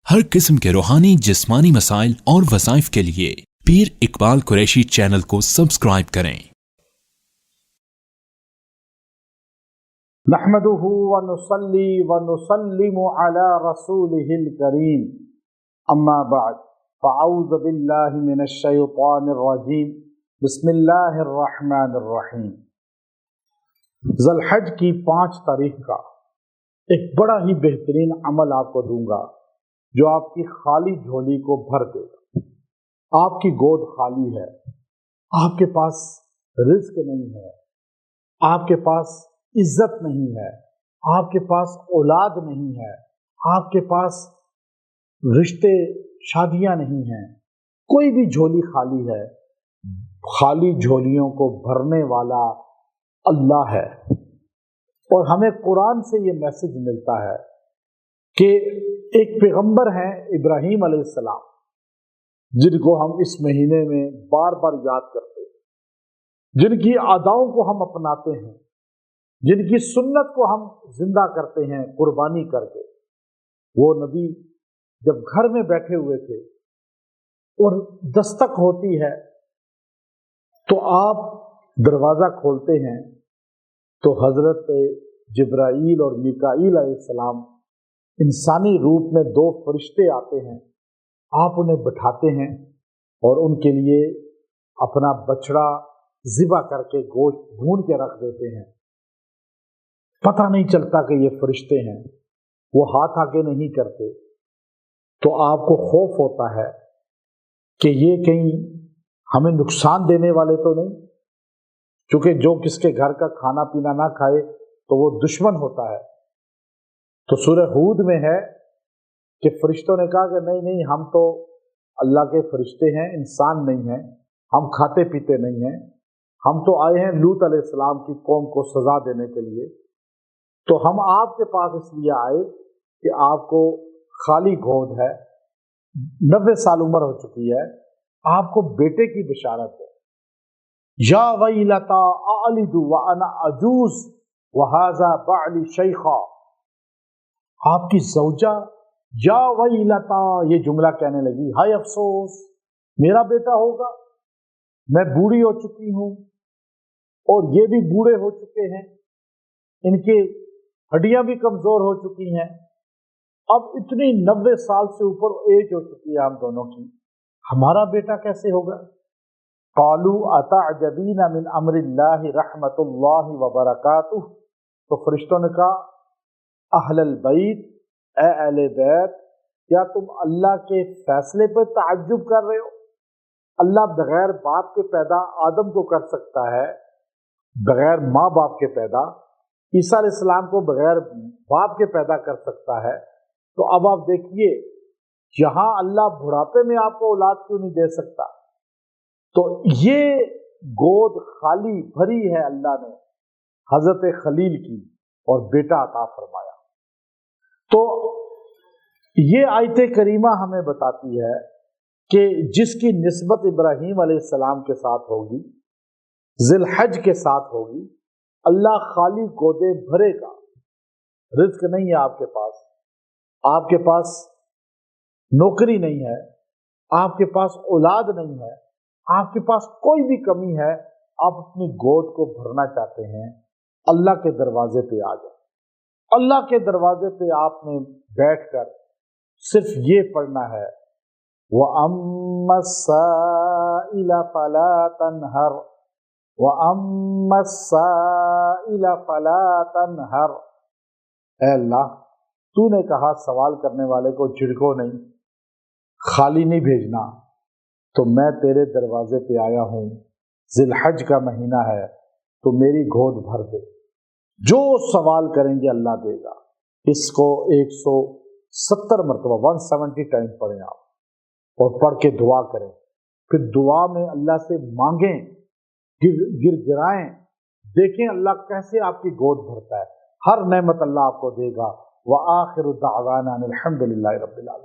हर किस्म के रूहानी जिस्मानी मसाइल और वज़ाइफ के लिए पीर इकबाल कुरैशी चैनल को सब्सक्राइब करें। नहमदुहु व नुसल्ली व नुसल्लिमु अला रसूलिहिल करीम, अम्मा बाद, फ़अऊज़ु बिल्लाहि मिनश शैतानिर रजीम, बिस्मिल्लाहिर रहमानिर रहीम। ज़ुल्हज की 5 तारीख का एक बड़ा ही बेहतरीन अमल आपको दूंगा जो आपकी खाली झोली को भर देगा। आपकी गोद खाली है, आपके पास रिज़्क नहीं है, आपके पास इज्जत नहीं है, आपके पास औलाद नहीं है, आपके पास रिश्ते शादियां नहीं हैं, कोई भी झोली खाली है। खाली झोलियों को भरने वाला अल्लाह है। और हमें कुरान से ये मैसेज मिलता है कि एक पैगंबर हैं इब्राहीम अलैहिस्सलाम, जिनको हम इस महीने में बार बार याद करते हैं, जिनकी अदाओं को हम अपनाते हैं, जिनकी सुन्नत को हम जिंदा करते हैं कुर्बानी करके। वो नबी जब घर में बैठे हुए थे और दस्तक होती है तो आप दरवाजा खोलते हैं तो हजरत जिब्राईल और मीकाईल अलैहिस्सलाम इंसानी रूप में 2 फरिश्ते आते हैं। आप उन्हें बिठाते हैं और उनके लिए अपना बछड़ा ज़िबा करके गोश्त भून के रख देते हैं। पता नहीं चलता कि ये फरिश्ते हैं, वो हाथ आगे नहीं करते। तो आपको खौफ होता है कि ये कहीं हमें नुकसान देने वाले तो नहीं, क्योंकि जो किसके घर का खाना पीना ना खाए तो वो दुश्मन होता है। तो सूरह हूद में है कि फरिश्तों ने कहा कि नहीं नहीं, हम तो अल्लाह के फरिश्ते हैं, इंसान नहीं हैं, हम खाते पीते नहीं हैं, हम तो आए हैं लूत अलैहिस्सलाम की कौम को सजा देने के लिए। तो हम आपके पास इसलिए आए कि आपको खाली गोद है, 90 साल उम्र हो चुकी है, आपको बेटे की बिशारत है। या वैलता अलिदु व अना अजूज व हाज़ा बअली शैखा। आपकी ज़ौजा या वैलता ये जुमला कहने लगी, हाय अफसोस, मेरा बेटा होगा, मैं बूढ़ी हो चुकी हूँ और ये भी बूढ़े हो चुके हैं, इनके हड्डियां भी कमजोर हो चुकी हैं, अब इतनी 90 साल से ऊपर एज हो चुकी है हम दोनों की, हमारा बेटा कैसे होगा। क़ालू अतअजबीना मिन अम्रिल्लाहि रहमतुल्लाहि व बरकातुहु। तो फरिश्तों ने कहा, अहलल बैत, ए अहले बैत, क्या तुम अल्लाह के फैसले पर ताज्जुब कर रहे हो। अल्लाह बगैर बाप के पैदा आदम को कर सकता है, बगैर माँ बाप के पैदा ईसा अलैहिस्सलाम को बगैर बाप के पैदा कर सकता है। तो अब आप देखिए, यहां अल्लाह बुढ़ापे में आपको औलाद क्यों नहीं दे सकता। तो ये गोद खाली भरी है अल्लाह ने हजरत खलील की और बेटा अता फरमाया। तो ये आयत करीमा हमें बताती है कि जिसकी निस्बत इब्राहीम अलैहिस्सलाम के साथ होगी, ज़िलहज के साथ होगी, अल्लाह खाली गोदे भरेगा। रिज़्क नहीं है आपके पास नौकरी नहीं है, आपके पास औलाद नहीं है, आपके पास कोई भी कमी है, आप अपनी गोद को भरना चाहते हैं, अल्लाह के दरवाजे पे आ जाए। अल्लाह के दरवाजे पे आपने बैठकर सिर्फ ये पढ़ना है, व अम्मस्साइला फला तन्हर, व अम्मस्साइला फला तन्हर। ऐ अल्लाह, तूने कहा सवाल करने वाले को झिड़को नहीं, खाली नहीं भेजना, तो मैं तेरे दरवाजे पे आया हूँ, ज़िलहज का महीना है, तो मेरी गोद भर दे। जो सवाल करेंगे अल्लाह देगा। इसको 170 मरतबा 170 टाइम पढ़ें आप, और पढ़ के दुआ करें। फिर दुआ में अल्लाह से मांगें, गिड़गिड़ाएं, देखें अल्लाह कैसे आपकी गोद भरता है। हर नेमत अल्लाह आपको देगा। व आखिरु दावाना अनिल हम्दुलिल्लाहि रब्बिल आलमीन।